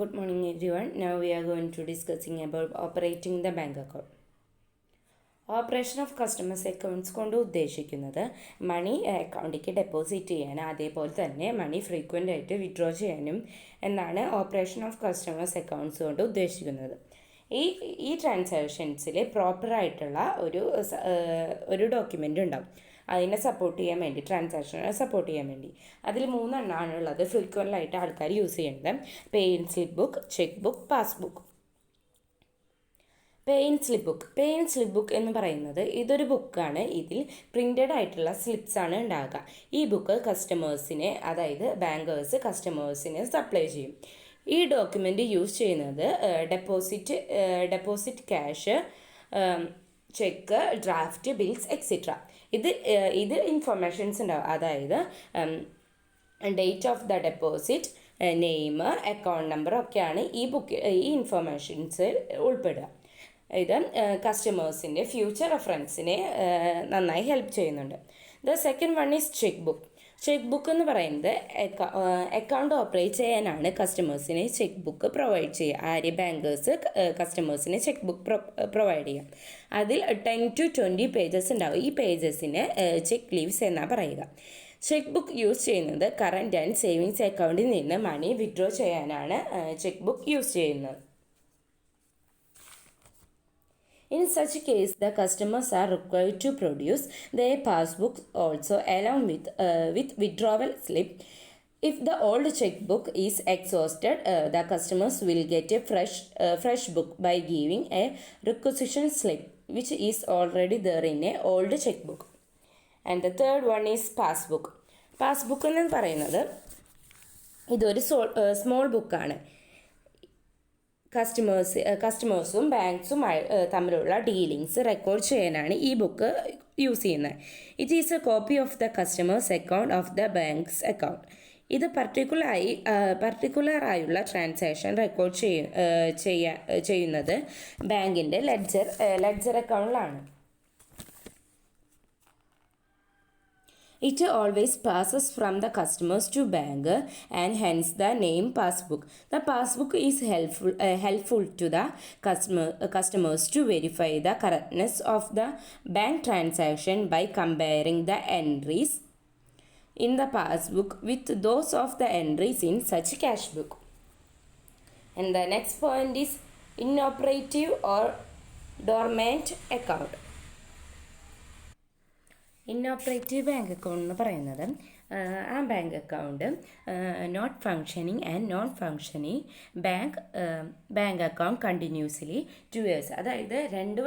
Good morning everyone. Now we are going to discussing about operating the bank account. Operation of customers accounts കൊണ്ട് ഉദ്ദേശിക്കുന്നത് മണി അക്കൗണ്ടിലേക്ക് deposit ചെയ്യാനും അതേപോലെ തന്നെ മണി frequent ആയിട്ട് വിഡ്രോ ചെയ്യാനും എന്നാണ് ഓപ്പറേഷൻ ഓഫ് കസ്റ്റമേഴ്സ് അക്കൗണ്ട്സ് കൊണ്ട് ഉദ്ദേശിക്കുന്നത്. ഈ ട്രാൻസാക്ഷൻസിൽ പ്രോപ്പറായിട്ടുള്ള ഒരു ഡോക്യുമെൻ്റ് ഉണ്ടാവും അതിനെ സപ്പോർട്ട് ചെയ്യാൻ വേണ്ടി, ട്രാൻസാക്ഷനെ സപ്പോർട്ട് ചെയ്യാൻ വേണ്ടി. അതിൽ 3 എണ്ണമാണുള്ളത് ഫ്രീക്വൻ്റായിട്ട് ആൾക്കാർ യൂസ് ചെയ്യുന്നത്: പേ in slip book, check book, passbook. Pay in slip book എന്ന് പറയുന്നത് ഇതൊരു ബുക്കാണ്. ഇതിൽ പ്രിൻ്റഡ് ആയിട്ടുള്ള സ്ലിപ്സ് ആണ് ഉണ്ടാകുക. ഈ ബുക്ക് കസ്റ്റമേഴ്സിനെ, അതായത് ബാങ്കേഴ്സ് കസ്റ്റമേഴ്സിനെ സപ്ലൈ ചെയ്യും. ഈ ഡോക്യുമെൻ്റ് യൂസ് ചെയ്യുന്നത് deposit cash, check, draft, bills etcetera. ഇത് ഇൻഫർമേഷൻസ് ഉണ്ടാവും. അതായത് date of the deposit, name, account number ഒക്കെയാണ് ഈ ഇൻഫർമേഷൻസ് ഉൾപ്പെടുക. ഇത് കസ്റ്റമേഴ്സിൻ്റെ ഫ്യൂച്ചർ റെഫറൻസിനെ നന്നായി ഹെൽപ്പ് ചെയ്യുന്നുണ്ട്. The second one is check book എന്ന് പറയുന്നത് അക്കൗണ്ട് ഓപ്പറേറ്റ് ചെയ്യാനാണ് കസ്റ്റമേഴ്സിന് ചെക്ക് ബുക്ക് പ്രൊവൈഡ് ചെയ്യുക. ബാങ്കേഴ്സ് കസ്റ്റമേഴ്സിന് ചെക്ക് ബുക്ക് പ്രൊവൈഡ് ചെയ്യാം. അതിൽ 10 to 20 പേജസ് ഉണ്ടാവും. ഈ പേജസിന് ചെക്ക് ലീവ്സ് എന്നാണ് പറയുക. ചെക്ക് ബുക്ക് യൂസ് ചെയ്യുന്നത് കറൻറ്റ് ആൻഡ് സേവിങ്സ് അക്കൗണ്ടിൽ നിന്ന് മണി വിഡ്രോ ചെയ്യാനാണ് ചെക്ക് ബുക്ക് യൂസ് ചെയ്യുന്നത്. In such case, the customers are required to produce their passbooks also along with withdrawal slip. If the old checkbook is exhausted, the customers will get a fresh book by giving a requisition slip, which is already there in a old checkbook. And the third one is passbook. Passbook എന്ന് പറയുന്നത് ഇതൊരു small ബുക്കാണ്. കസ്റ്റമേഴ്സും ബാങ്ക്സും തമ്മിലുള്ള dealings record ചെയ്യാനാണ് ഈ book use ചെയ്യുന്നത്. It is A copy of the customers account of the banks account. ഇത് പർട്ടിക്കുലറായുള്ള transaction record ചെയ്യുന്നത് ബാങ്കിൻ്റെ ledger അക്കൗണ്ടിലാണ്. It always passes from the customers to bank and hence the name passbook. The passbook is helpful to the customers to verify the correctness of the bank transaction by comparing the entries in the passbook with those of the entries in such cash book. And the next point is inoperative or dormant account. Inoperative bank account എന്ന് പറയുന്നത് ആ bank account not functioning and non functioning bank account continuously 2 years, അതായത് 2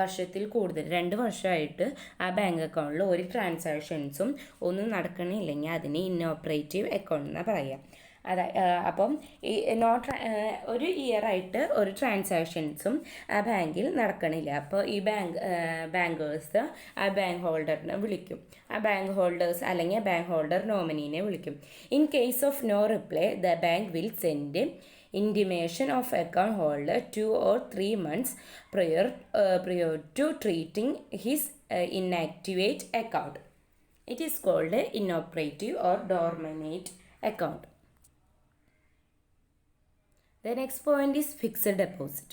വർഷത്തിൽ കൂടുതൽ 2 വർഷമായിട്ട് ആ bank അക്കൗണ്ടിൽ ഒരു ട്രാൻസാക്ഷൻസും ഒന്നും നടക്കണില്ലെങ്കിൽ അതിന് ഇന്നോപ്പറേറ്റീവ് അക്കൗണ്ട് എന്നാണ് പറയുക. അപ്പം ഈ ഒരു ഇയറായിട്ട് ഒരു ട്രാൻസാക്ഷൻസും ആ ബാങ്കിൽ നടക്കണില്ല. അപ്പോൾ ഈ ബാങ്കേഴ്സ് ആ ബാങ്ക് ഹോൾഡറിനെ വിളിക്കും. ആ ബാങ്ക് ഹോൾഡേഴ്സ് അല്ലെങ്കിൽ ബാങ്ക് ഹോൾഡർ നോമിനീനെ വിളിക്കും. In case of no reply, the bank will send intimation of account holder 2 or 3 months prior to treating his inactivate account. It is called inoperative or dormant account. The next point is fixed deposit.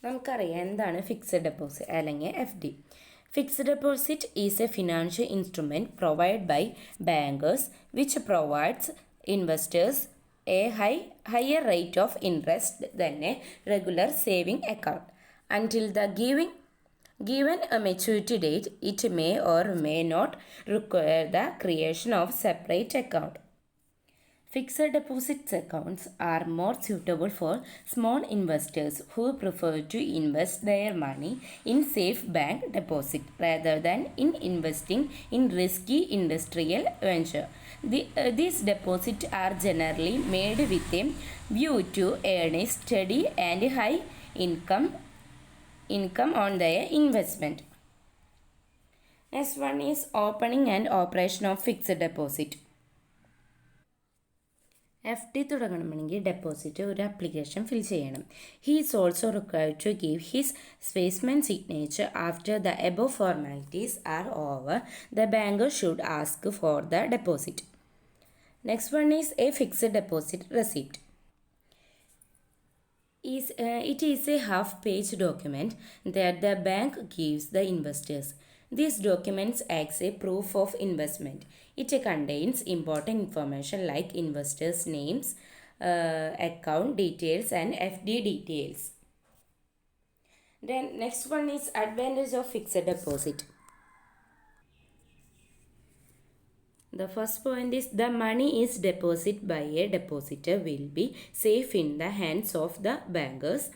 നമുക്കറിയാം എന്താണ് fixed deposit അല്ലെങ്കിൽ FD. Fixed deposit is a financial instrument provided by bankers which provides investors a higher rate of interest than a regular saving account. Until the given a maturity date, it may or may not require the creation of separate account. Fixed deposits accounts are more suitable for small investors who prefer to invest their money in safe bank deposit rather than in investing in risky industrial venture. These deposits are generally made with a view to earn a steady and high income on their investment. Next one is opening and operation of fixed deposit. FD തുടങ്ങണമെങ്കിൽ deposit ഒരു application fill ചെയ്യണം. He is also required to give his specimen signature after the above formalities are over. The banker should ask for the deposit. Next one is a fixed deposit receipt. It is a half-page document that the bank gives the investors. These documents acts a proof of investment. It contains important information like investors' names, account details, and FD details. Then next one is advantage of fixed deposit. The first point is the money is deposited by a depositor will be safe in the hands of the bankers.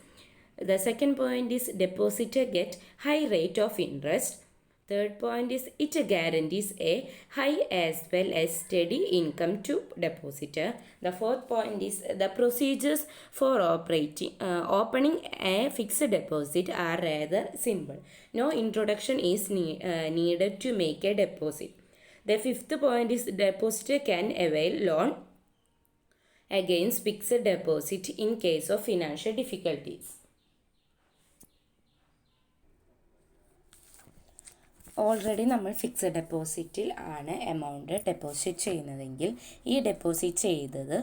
The second point is depositor get high rate of interest. Third point is it guarantees a high as well as steady income to depositor. The fourth point is the procedures for opening a fixed deposit are rather simple. No introduction is needed to make a deposit. The fifth point is depositor can avail loan against fixed deposit in case of financial difficulties. Already നമ്മൾ fixed ഡെപ്പോസിറ്റിൽ ആണ് amount deposit ചെയ്യുന്നതെങ്കിൽ ഈ deposit ചെയ്തത്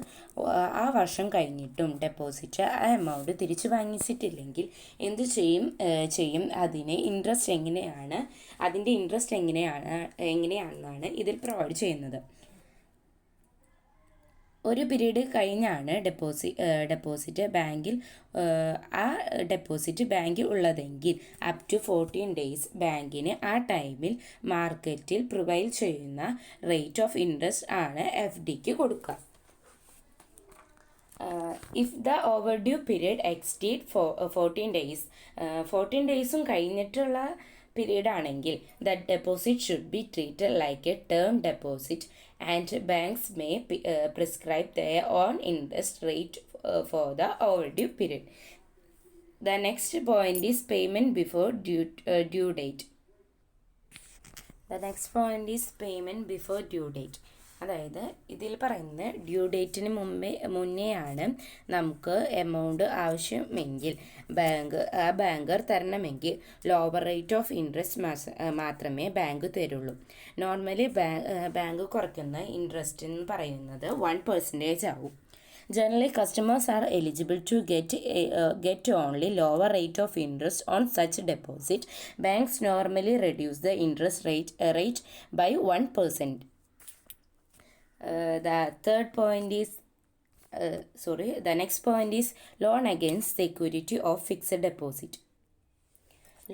ആ വർഷം കഴിഞ്ഞിട്ടും deposit ആ amount തിരിച്ചു വാങ്ങിച്ചിട്ടില്ലെങ്കിൽ എന്ത് ചെയ്യും അതിൻ്റെ ഇൻട്രസ്റ്റ് എങ്ങനെയാണെന്നാണ് ഇതിൽ പ്രൊവൈഡ് ചെയ്യുന്നത്. ഒരു പീരീഡ് കഴിഞ്ഞാണ് ഡെപ്പോസിറ്റ് ബാങ്കിൽ ബാങ്കിൽ ഉള്ളതെങ്കിൽ അപ് ടു 14 ഡേയ്സ് ബാങ്കിന് ആ ടൈമിൽ മാർക്കറ്റിൽ പ്രിവൈൽ ചെയ്യുന്ന റേറ്റ് ഓഫ് ഇൻട്രസ്റ്റ് ആണ് FDക്ക് കൊടുക്കുക. If the overdue period exceed 14 days 14 ഡേയ്സും കഴിഞ്ഞിട്ടുള്ള പീരീഡ് ആണെങ്കിൽ the deposit should be treated like a term deposit and banks may prescribe their own interest rate for the overdue period. The next point is payment before due date. The next point is payment before due date. അതായത് ഇതിൽ പറയുന്ന due ഡേറ്റിന് മുന്നേയാണ് നമുക്ക് amount ആവശ്യമെങ്കിൽ banker തരണമെങ്കിൽ lower rate of interest മാത്രമേ bank തരുള്ളൂ. Normally bank കുറയ്ക്കുന്ന ഇൻട്രസ്റ്റ് എന്ന് പറയുന്നത് 1% ആവും. Generally, customers are eligible to get only lower rate of interest on such deposit. Banks normally reduce the interest rate by 1%. The next point is loan against security of fixed deposit.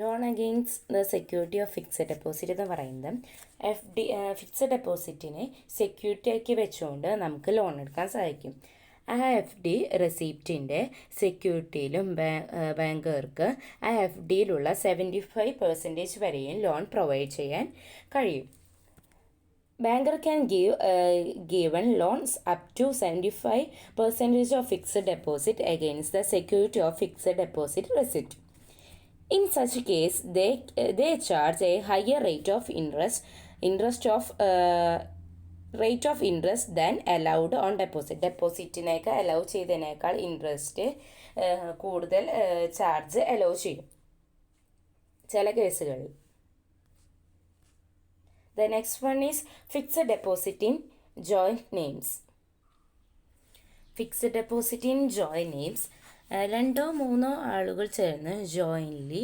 Loan against the security of fixed deposit എന്ന് പറയുന്നത് fixed ഡെപ്പോസിറ്റിനെ security ആക്കി വെച്ചുകൊണ്ട് നമുക്ക് loan എടുക്കാൻ സാധിക്കും. ആ FD റെസിപ്റ്റിൻ്റെ സെക്യൂരിറ്റിയിലും ബാങ്കർക്ക് ആ FDയിലുള്ള 75% വരെയും ലോൺ പ്രൊവൈഡ് ചെയ്യാൻ കഴിയും. Banker can give given loans up to 75% of fixed deposit against the security of fixed deposit receipt. In such case, they charge a higher rate of interest than allowed on deposit. ഡെപ്പോസിറ്റിനേക്കാൾ allow ചെയ്തതിനേക്കാൾ interest കൂടുതൽ charge allow ചെയ്യും ചില കേസുകളിൽ. The next one is fixed deposit in joint names. Fixed deposit in joint names. 2-3 ആളുകൾ ചേർന്ന് jointly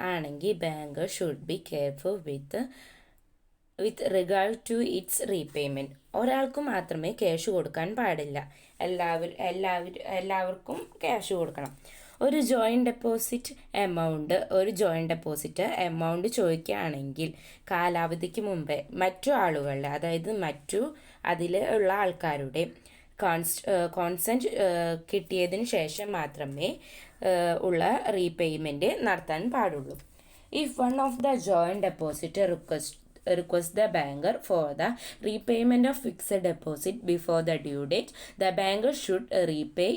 ആണെങ്കിൽ banker should be careful with regard to its repayment. ഒരാൾക്ക് മാത്രമേ ക്യാഷ് കൊടുക്കാൻ പാടില്ല, എല്ലാവർക്കും ക്യാഷ് കൊടുക്കണം. ഒരു ജോയിൻ്റ് ഡെപ്പോസിറ്റ് എമൗണ്ട് ചോദിക്കുകയാണെങ്കിൽ കാലാവധിക്ക് മുമ്പേ അതിൽ ഉള്ള ആൾക്കാരുടെ കോൺസെൻറ്റ് കിട്ടിയതിന് ശേഷം മാത്രമേ ഉള്ള റീപേയ്മെൻറ്റ് നടത്താൻ പാടുള്ളൂ. If one of the joint deposit request the banker for the repayment of fixed deposit before the due date, the banker should repay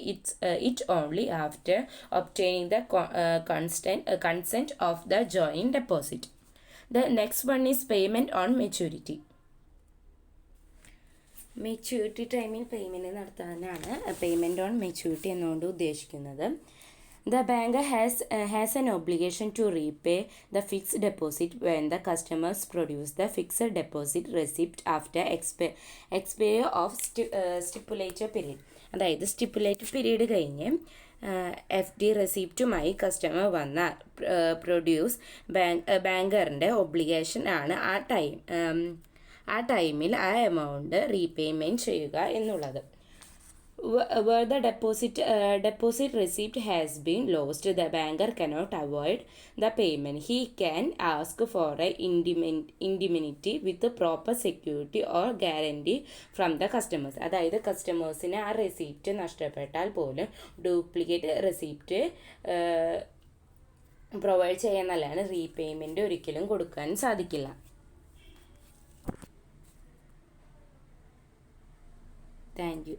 it only after obtaining the consent of the joint deposit. The next one is payment on maturity. Maturity ടൈമിൽ payment നടത്താനാണ് payment on maturity എന്നുകൊണ്ട് ഉദ്ദേശിക്കുന്നത്. The bank has an obligation to repay the fixed deposit when the customers produce the fixed deposit receipt after expire of stipulated period. അതായത് stipulated period കഴിഞ്ഞ് FD റെസിപ്റ്റുമായി customer വന്ന produce ബാങ്കറിൻ്റെ obligation ആണ് ആ ടൈമിൽ ആ amount repayment ചെയ്യുക എന്നുള്ളത്. Where the deposit receipt has been lost, the banker cannot avoid the payment. He can ask for a indemnity with proper security or guarantee from the customers. അതായത് കസ്റ്റമേഴ്സിന് ആ receipt നഷ്ടപ്പെട്ടാൽ പോലും ഡ്യൂപ്ലിക്കേറ്റ് റെസിപ്റ്റ് പ്രൊവൈഡ് ചെയ്യുന്നതല്ലാതെ റീപേയ്മെൻറ്റ് ഒരിക്കലും കൊടുക്കാൻ സാധിക്കില്ല. Thank you.